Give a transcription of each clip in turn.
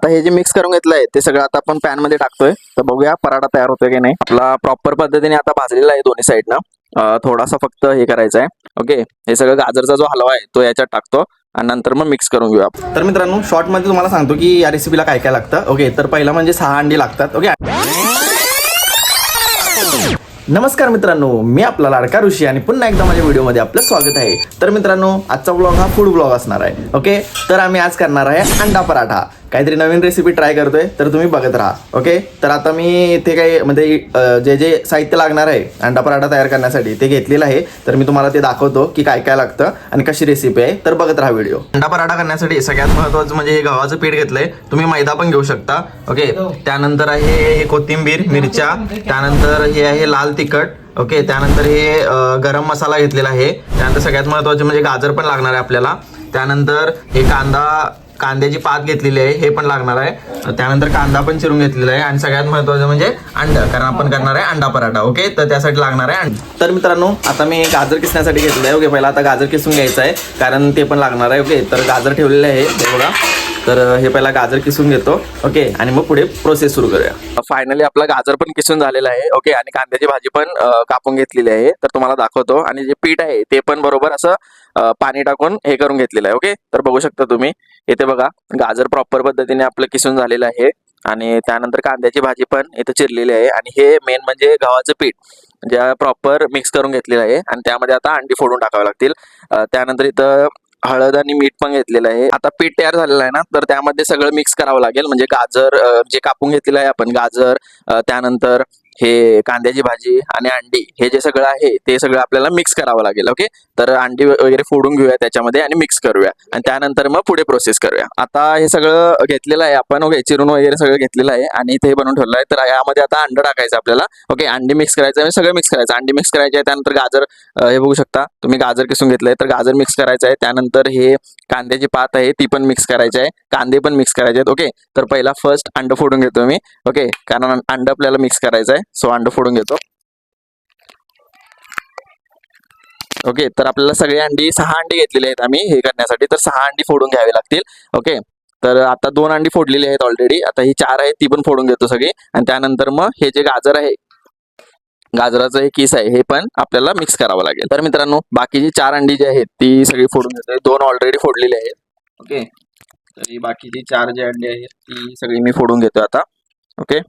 आता हे जे मिक्स करून घेतलंय ते सगळं आता आपण पॅन मध्ये टाकतोय. तर बघूया पराठा तयार होतोय की नाही. आपला प्रॉपर पद्धतीने आता भाजलेला आहे दोन्ही साईडनं. थोडासा फक्त हे करायचं आहे. ओके, हे सगळं गाजरचा जो हलवा आहे तो याच्यात टाकतो आणि नंतर मग मिक्स करून घेऊया. तर मित्रांनो शॉर्टमध्ये तुम्हाला सांगतो की या रेसिपीला काय काय लागतं. ओके, तर पहिला म्हणजे 6 अंडी लागतात. ओके, नमस्कार मित्रांनो, मी आपला लाडका ऋषी आणि पुन्हा एकदा माझ्या व्हिडिओमध्ये आपलं स्वागत आहे. तर मित्रांनो आजचा ब्लॉग हा फूड ब्लॉग असणार आहे. ओके, तर आम्ही आज करणार आहे अंडा पराठा. काहीतरी नवीन रेसिपी ट्राय करतोय, तर तुम्ही बघत राहा. ओके, तर आता मी इथे काही म्हणजे जे जे साहित्य लागणार आहे अंडा पराठा तयार करण्यासाठी ते घेतलेलं आहे. तर मी तुम्हाला ते दाखवतो की काय काय लागतं आणि कशी रेसिपी आहे. तर बघत राहा व्हिडिओ. अंडा पराठा करण्यासाठी सगळ्यात महत्त्वाचं म्हणजे हे गव्हाचं पीठ घेतलंय. तुम्ही मैदा पण घेऊ शकता. ओके, त्यानंतर आहे कोथिंबीर, मिरच्या, त्यानंतर हे आहे लाल तिखट. ओके, त्यानंतर हे गरम मसाला घेतलेला आहे. त्यानंतर सगळ्यात महत्त्वाचे म्हणजे गाजर पण लागणार आहे आपल्याला. त्यानंतर हे कांद्याची पात घेतलेली आहे, हे पण लागणार आहे. त्यानंतर कांदा पण चिरून घेतलेला आहे आणि सगळ्यात महत्त्वाचं म्हणजे अंडा, कारण आपण करणार आहे अंडा पराठा. ओके, तर त्यासाठी लागणार आहे अंडा. तर मित्रांनो आता मी गाजर किसण्यासाठी घेतलं आहे. ओके, पहिला आता गाजर किसून घ्यायचं आहे कारण ते पण लागणार आहे. ओके, तर गाजर ठेवलेलं आहे हे बघा. तर हे पहिला गाजर किसून घेतो. ओके, आणि मग पुढे प्रोसेस सुरू करूया. फायनली आपला गाजर पण किसून झालेला आहे. ओके, आणि कांद्याची भाजी पण कापून घेतलेली आहे. तर तुम्हाला दाखवतो. आणि जे पीठ आहे ते पण बरोबर असं पाणी टाकून हे करून घेतलेलं आहे. ओके, तर बघू शकता तुम्ही इथे बघा गाजर प्रॉपर पद्धतीने आपलं किसून झालेलं आहे. आणि त्यानंतर कांद्याची भाजी पण इथे चिरलेली आहे. आणि हे मेन म्हणजे गव्हाचं पीठ ज्या प्रॉपर मिक्स करून घेतलेलं आहे. आणि त्यामध्ये आता अंडी फोडून टाकावे लागतील. त्यानंतर इथं हळद आणि मीठ पण घेतलेलं आहे. आता पीठ तयार झालेलं आहे ना, तर त्यामध्ये सगळं मिक्स करावं लागेल. म्हणजे गाजर जे कापून घेतलेलं आहे आपण गाजर, त्यानंतर हे कांद्याची भाजी आणि अंडी, हे जे सगळं आहे ते सगळं आपल्याला मिक्स करावं लागेल. ओके, तर अंडी वगैरे फोडून घेऊया त्याच्यामध्ये आणि मिक्स करूया आणि त्यानंतर मग पुढे प्रोसेस करूया. आता हे सगळं घेतलेलं आहे आपण. ओके, चिरून वगैरे सगळं घेतलेलं आहे आणि इथे बनवून ठेवलं आहे. तर यामध्ये आता अंड टाकायचं आपल्याला. ओके, अंडी मिक्स करायचं आहे, सगळं मिक्स करायचं. अंडी मिक्स करायचे आहे, त्यानंतर गाजर हे बघू शकता तुम्ही गाजर किसून घेतलंय, तर गाजर मिक्स करायचं आहे. त्यानंतर हे कांद्याची पात आहे ती पण मिक्स करायची आहे, कांदे पण मिक्स करायचे आहेत. ओके, तर पहिला फर्स्ट अंड फोडून घेतो मी. ओके, कारण अंड आपल्याला मिक्स करायचं आहे, सो अंड फोडून घेतो. ओके, तर आपल्याला सगळी अंडी 6 अंडी घेतलेली आहेत आम्ही हे करण्यासाठी, तर 6 अंडी फोडून घ्यावी लागतील. ओके, तर आता 2 अंडी फोडलेली आहेत ऑलरेडी. आता ही 4 आहे ती पण फोडून घेतो सगळी. आणि त्यानंतर मग हे जे गाजर आहे, गाजराचं हे किस आहे हे पण आपल्याला मिक्स करावं लागेल. तर मित्रांनो बाकीची 4 अंडी जी आहेत ती सगळी फोडून घेतोय. 2 ऑलरेडी फोडलेली आहेत. ओके, तर ही बाकीची 4 जी अंडी आहेत ती सगळी मी फोडून घेतोय आता. ओके,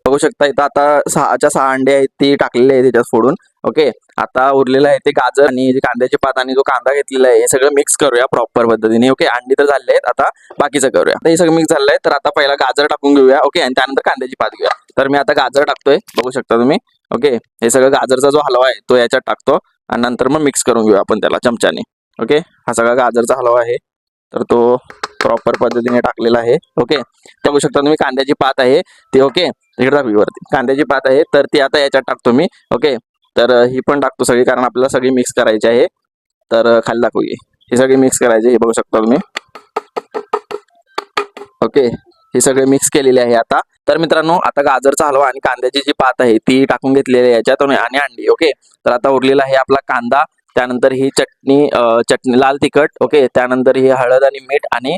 बघू शकता इथं आता 6च्या 6 अंडे आहेत ती टाकलेली आहे त्याच्यात फोडून. ओके, आता उरलेलं आहे ते गाजर आणि कांद्याची पात आणि जो कांदा घेतलेला आहे हे सगळं मिक्स करूया प्रॉपर पद्धतीने. ओके, अंडी तर झाले आहेत, आता बाकीचं करूया. आता हे सगळं मिक्स झालंय, तर आता पहिला गाजर टाकून घेऊया. ओके, आणि त्यानंतर कांद्याची पात घेऊया. तर मी आता गाजर टाकतोय, बघू शकता तुम्ही. ओके, हे सगळं गाजरचा जो हलवा आहे तो याच्यात टाकतो आणि नंतर मग मिक्स करून घेऊया आपण त्याला चमच्याने. ओके, हा सगळा गाजरचा हलवा आहे तर तो प्रॉपर पद्धतीने टाकलेला आहे. ओके, बघू शकता तुम्ही कांद्याची पात आहे ती. ओके, इकडे दाखवी वरती कांद्याची पात आहे तर ती आता याच्यात टाकतो मी. ओके, तर ही पण टाकतो सगळी, कारण आपल्याला सगळी मिक्स करायची आहे. तर खाली दाखवूया ही सगळी मिक्स करायची, हे बघू शकता तुम्ही. ओके, हे सगळे मिक्स केलेले आहे आता. तर मित्रांनो आता गाजरचा हलवा आणि कांद्याची जी पात आहे ती टाकून घेतलेली आहे याच्यात आणि अंडी. ओके, तर आता उरलेला आहे आपला कांदा, त्यानंतर ही चटणी लाल तिखट. ओके, त्यानंतर ही हळद आणि मीठ आणि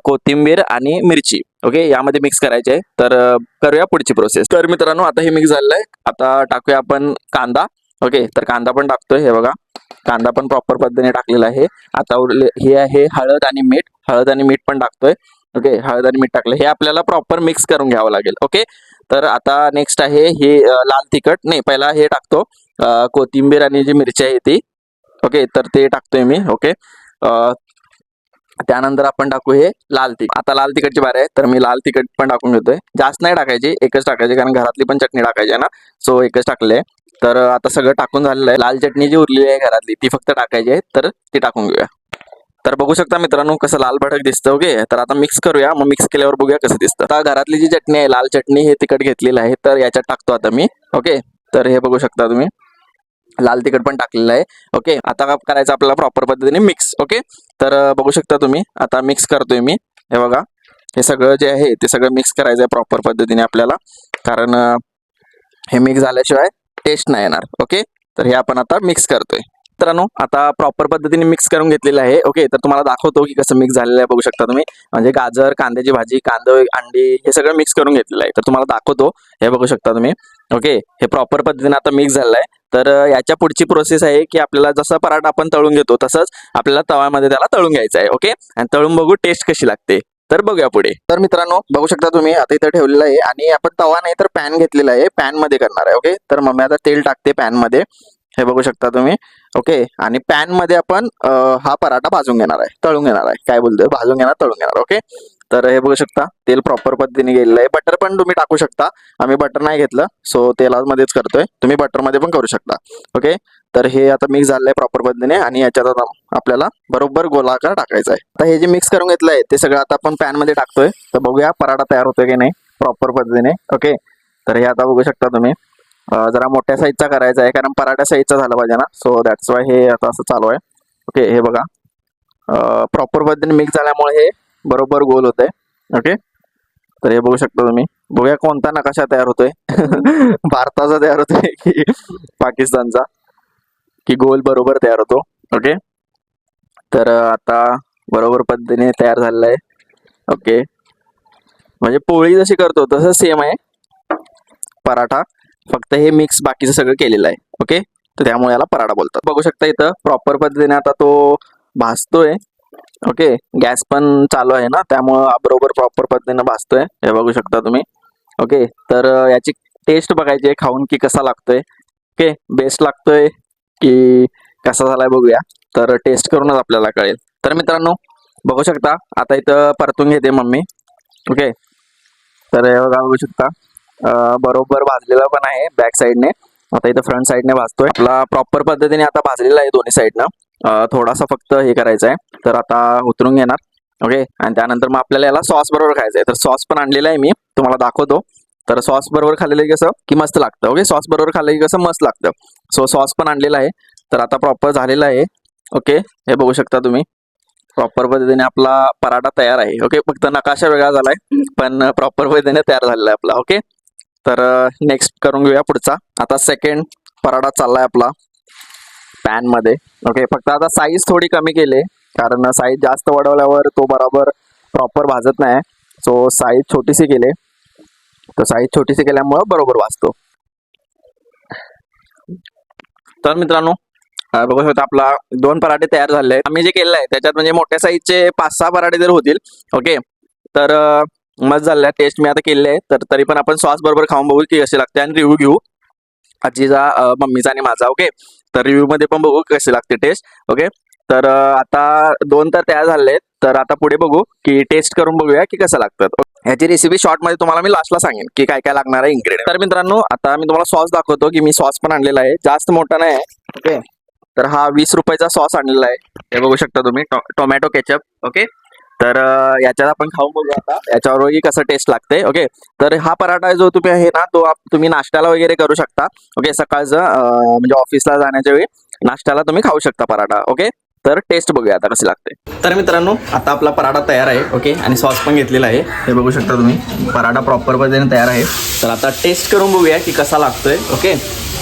कोथिंबीर आणि मिरची. ओके, यामध्ये मिक्स करायचे आहे. तर करूया पुढची प्रोसेस. तर मित्रांनो आता हे मिक्स झालेलं आहे, आता टाकूया आपण कांदा. ओके, तर कांदा पण टाकतोय, हे बघा कांदा पण प्रॉपर पद्धतीने टाकलेला आहे. आता उरले हे आहे हळद आणि मीठ, हळद आणि मीठ पण टाकतोय. ओके, हळद आणि मीठ टाकलं, हे आपल्याला प्रॉपर मिक्स करून घ्यावं लागेल. ओके, तर आता नेक्स्ट आहे हे लाल तिखट, नाही पहिला हे टाकतो कोथिंबीर आणि जी मिरची आहे ती. ओके, तर ते टाकतोय मी. ओके, त्यानंतर आपण टाकू हे लाल तिखट. आता लाल तिखटची बारी आहे, तर मी लाल तिखट पण टाकून घेतोय. जास्त नाही टाकायची, एकच टाकायची, कारण घरातली पण चटणी टाकायची आहे ना, सो एकच टाकले. तर आता सगळं टाकून झालेलं आहे. लाल चटणी जी उरलेली आहे घरातली ती फक्त टाकायची आहे, तर ती टाकून घेऊया. तर बघू शकता मित्रांनो कसं लाल भडक दिसतं. ओके, तर आता मिक्स करूया, मग मिक्स केल्यावर बघूया कसं दिसतं. आता घरातली जी चटणी आहे लाल चटणी हे तिखट घेतलेलं आहे तर याच्यात टाकतो आता मी. ओके, तर हे बघू शकता तुम्ही लाल तिखट पण टाकलेलं आहे. ओके, आता काय करायचं आपल्याला प्रॉपर पद्धतीने मिक्स. ओके, तर बघू शकता तुम्ही आता मिक्स करतोय मी. हे बघा हे सगळं जे आहे ते सगळं मिक्स करायचं आहे प्रॉपर पद्धतीने आपल्याला, कारण हे मिक्स झाल्याशिवाय टेस्ट नाही येणार. ओके, तर हे आपण आता मिक्स करतोय. मित्रांनो आता प्रॉपर पद्धतीने मिक्स करून घेतलेलं आहे. ओके, तर तुम्हाला दाखवतो की कसं मिक्स झालेलं आहे. बघू शकता तुम्ही, म्हणजे गाजर, कांद्याची भाजी, कांदा, अंडी हे सगळं मिक्स करून घेतलेलं आहे. तर तुम्हाला दाखवतो, हे बघू शकता तुम्ही. ओके, हे प्रॉपर पद्धतीने आता मिक्स झालेलं आहे. तर याच्या पुढची प्रोसेस आहे की आपल्याला जसा पराठा आपण तळून घेतो तसंच आपल्याला तव्यामध्ये त्याला तळून घ्यायचं आहे. ओके, आणि तळून बघू टेस्ट कशी लागते. तर बघूया पुढे. तर मित्रांनो बघू शकता तुम्ही, आता इथं ठेवलेलं आहे आणि आपण तवा नाही तर पॅन घेतलेला आहे. पॅन मध्ये करणार आहे. ओके, तर मम्मी आता तेल टाकते पॅन मध्ये, हे बघू शकता तुम्ही. ओके, आणि पॅन मध्ये आपण हा पराठा भाजून घेणार आहे, तळून घेणार आहे. काय बोलतोय, भाजून घेणार, तळून घेणार. ओके, तर हे बघू शकता तेल प्रॉपर पद्धतीने गेलेलं आहे. बटर पण तुम्ही टाकू शकता, आम्ही बटर नाही घेतलं सो तेलामध्येच करतोय. तुम्ही बटर मध्ये पण करू शकता. ओके, तर हे आता मिक्स झालंय प्रॉपर पद्धतीने आणि याच्यात आता आपल्याला बरोबर गोलाकार टाकायचा आहे. आता हे जे मिक्स करून घेतलंय ते सगळं आता आपण पॅन मध्ये टाकतोय. तर बघूया पराठा तयार होतोय की नाही प्रॉपर पद्धतीने. ओके, तर हे आता बघू शकता तुम्ही, जरा मोठ्या साईजचा करायचा आहे कारण पराठा साईजचा झाला पाहिजे ना, सो दॅट्स वाय हे आता असं चालू आहे. ओके, हे बघा प्रॉपर पद्धतीने मिक्स झाल्यामुळे हे बरोबर गोल होत आहे. ओके, तर हे बघू शकता तुम्ही. बघूया कोणता नकाशा तयार होतोय भारताचा तयार होतोय की पाकिस्तानचा, की गोल बरोबर तयार होतो. ओके, तर आता बरोबर पद्धतीने तयार झालेला आहे. ओके, म्हणजे पोळी जशी करतो तसं सेम आहे पराठा, फक्त हे मिक्स बाकीचं सगळं केलेलं आहे. ओके, तर त्यामुळे याला पराठा बोलतात. बघू शकता इथं प्रॉपर पद्धतीने आता तो भाजतोय. ओके, गॅस पण चालू आहे ना, त्यामुळं बरोबर प्रॉपर पद्धतीने भाजतोय. हे बघू शकता तुम्ही. ओके, तर याची टेस्ट बघायची आहे खाऊन की कसा लागतोय. ओके, बेस्ट लागतोय की कसा झालाय बघूया, तर टेस्ट करूनच आपल्याला कळेल. तर मित्रांनो बघू शकता आता इथं परतून घेते मम्मी. ओके, तर हे बघा बघू शकता बरोबर भाजलेला पण आहे बॅक साईडने. आता इथं फ्रंट साईडने भाजतोय. आपला प्रॉपर पद्धतीने आता भाजलेला आहे दोन्ही साईडनं. थोडासा फक्त हे करायचं आहे, तर आता उतरून घेणार. ओके, आणि त्यानंतर मग आपल्याला याला सॉस बरोबर खायचं आहे. तर सॉस पण आणलेला आहे मी, तुम्हाला दाखवतो. तर सॉस बरोबर खाल्लेलं कसं की मस्त लागतं. ओके, सॉस बरोबर खाल्लं की कसं मस्त लागतं. सो सॉस पण आणलेला आहे. तर आता प्रॉपर झालेला आहे. ओके, हे बघू शकता तुम्ही प्रॉपर पद्धतीने आपला पराठा तयार आहे. ओके, फक्त नकाशा वेगळा झालाय पण प्रॉपर पद्धतीने तयार झालेला आहे आपला. ओके, तर नेक्स्ट करून घेऊया पुढचा. आता सेकंड पराठा चाललाय आपला पॅन मध्ये. ओके, फक्त आता साईज थोडी कमी केली कारण साईज जास्त वाढवल्यावर तो बरोबर प्रॉपर भाजत नाही. सो साईज छोटीशी केली, तर साईज छोटीशी केल्यामुळं बरोबर भाजतो. तर मित्रांनो बघू शकता आपला 2 पराठे तयार झाले आहेत. आम्ही जे केलं आहे त्याच्यात म्हणजे मोठ्या साईजचे 5-6 पराठे जर होतील. ओके, तर मस्त झालेला टेस्ट मी आता केलेले आहे. तर तरी पण आपण सॉस बरोबर खाऊन बघू की कसे लागते आणि रिव्ह्यू घेऊ आजीचा, मम्मीचा आणि माझा. ओके, तर रिव्ह्यू मध्ये पण बघू कसे लागते टेस्ट. ओके, तर आता 2 तर तयार झाले आहेत. तर आता पुढे बघू की टेस्ट करून बघूया की कसं लागतात. ह्याची रेसिपी शॉर्ट मध्ये तुम्हाला मी लास्टला सांगेन की काय काय लागणार आहे इन्ग्रेडियंट. तर मित्रांनो आता मी तुम्हाला सॉस दाखवतो की मी सॉस पण आणलेला आहे, जास्त मोठा नाही आहे. ओके, तर हा 20 रुपयाचा सॉस आणलेला आहे. हे बघू शकता तुम्ही, टोमॅटो केचप. ओके, तर याच्यात आपण खाऊन बघू आता याच्यावर कसं टेस्ट लागते. ओके, तर हा पराठा जो तुम्ही आहे ना तो तुम्ही नाश्त्याला वगैरे करू शकता. ओके, सकाळचं म्हणजे ऑफिसला जाण्याच्या वेळी नाश्त्याला तुम्ही खाऊ शकता पराठा. ओके, तर टेस्ट बघूया आता कशी लागते. तर मित्रांनो आता आपला पराठा तयार आहे. ओके, आणि सॉस पण घेतलेला आहे. हे बघू शकता तुम्ही पराठा प्रॉपर पद्धतीने तयार आहे. तर आता टेस्ट करून बघूया की कसा लागतोय. ओके,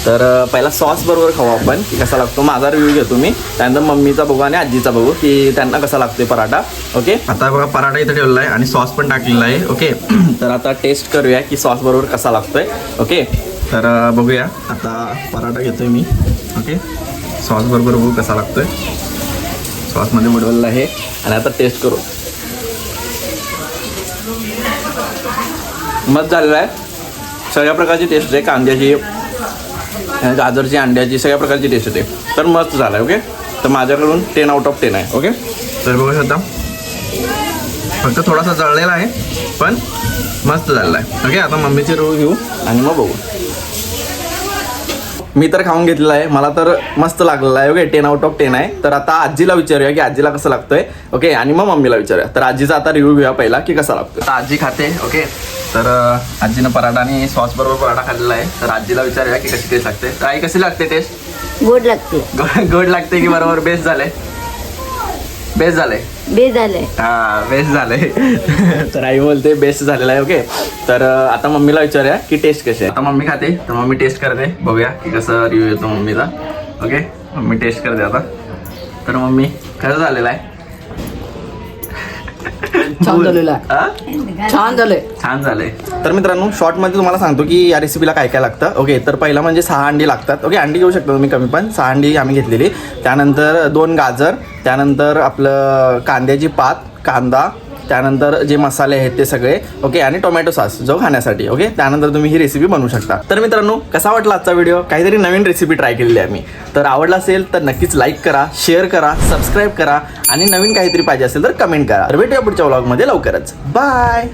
तर पहिला सॉस बरोबर खाऊ आपण की कसा लागतो. माझा रिव्ह्यू घेतो मी, त्यानंतर मम्मीचा बघू आणि आजीचा बघू की त्यांना कसा लागतोय पराठा. ओके, आता बघा पराठा इथं ठेवलेला आहे आणि सॉस पण टाकलेला आहे. ओके, तर आता टेस्ट करूया की सॉस बरोबर कसा लागतोय. ओके, तर बघूया आता पराठा घेतोय मी. ओके, सॉस बरोबर बघू कसा लागतोय. सॉसमध्ये बुडवलेला आहे आणि आता टेस्ट करू. मस्त झालेला आहे, सगळ्या प्रकारची टेस्ट आहे, कांद्याची, गाजरची, अंड्याची, सगळ्या प्रकारची टेस्ट येते. तर मस्त झालं आहे. ओके, तर माझ्याकडून 10 out of 10 आहे. ओके, तर बघू शकता फक्त थोडासा जळलेला आहे पण मस्त झालेला आहे. ओके, आता मम्मीचे रिव्ह्यू घेऊ आणि मग बघू. मी तर खाऊन घेतलेला आहे, मला तर मस्त लागलेला आहे. ओके, 10 out of 10 आहे. तर आता आजीला विचारूया की आजीला कसं लागतंय. ओके, आणि मग मम्मीला विचारूया. तर आजीचा आता रिव्ह्यू घेऊया पहिला की कसा लागतो. आता आजी खाते. ओके, तर आजीनं पराठा आणि सॉस बरोबर पराठा खाल्लेला आहे. तर आजीला विचारूया की कशी टेस्ट लागते. तर आई कशी लागते टेस्ट. गोड लागते. गोड लागते की बरोबर बेस्ट झालंय. बेस्ट झालंय. बेस्ट झालंय. हा, बेस्ट झालंय. तर आई बोलते बेस्ट झालेला आहे. ओके, तर आता मम्मीला विचारूया की टेस्ट कशी आहे. आता मम्मी खाते तर मम्मी टेस्ट करते, बघूया की कसं रिव्ह्यू येतो मम्मीचा. ओके, मम्मी टेस्ट करते आता. तर मम्मी कसं झालेलं आहे? छान झालेलं आहे. हा? छान झालंय. छान झालंय. तर मित्रांनो शॉर्टमध्ये तुम्हाला सांगतो की या रेसिपीला काय काय लागतं. ओके, तर पहिला म्हणजे 6 अंडी लागतात. ओके, अंडी घेऊ शकता तुम्ही कमी, पण 6 अंडी आम्ही घेतलेली. त्यानंतर 2 गाजर, त्यानंतर आपलं कांद्याची पात, कांदा, त्यानंतर जे मसाले आहेत ते सगळे. ओके, आणि टोमॅटो सॉस जो खाण्यासाठी. ओके, त्यानंतर तुम्ही ही रेसिपी बनवू शकता. तर मित्रांनो कसा वाटला आजचा व्हिडिओ? काहीतरी नवीन रेसिपी ट्राय केलेली आहे मी. तर आवडला असेल तर नक्कीच लाईक करा, शेअर करा, सबस्क्राईब करा आणि नवीन काहीतरी पाहिजे असेल तर कमेंट करा. तर भेटूया पुढच्या व्लॉगमध्ये लवकरच. बाय.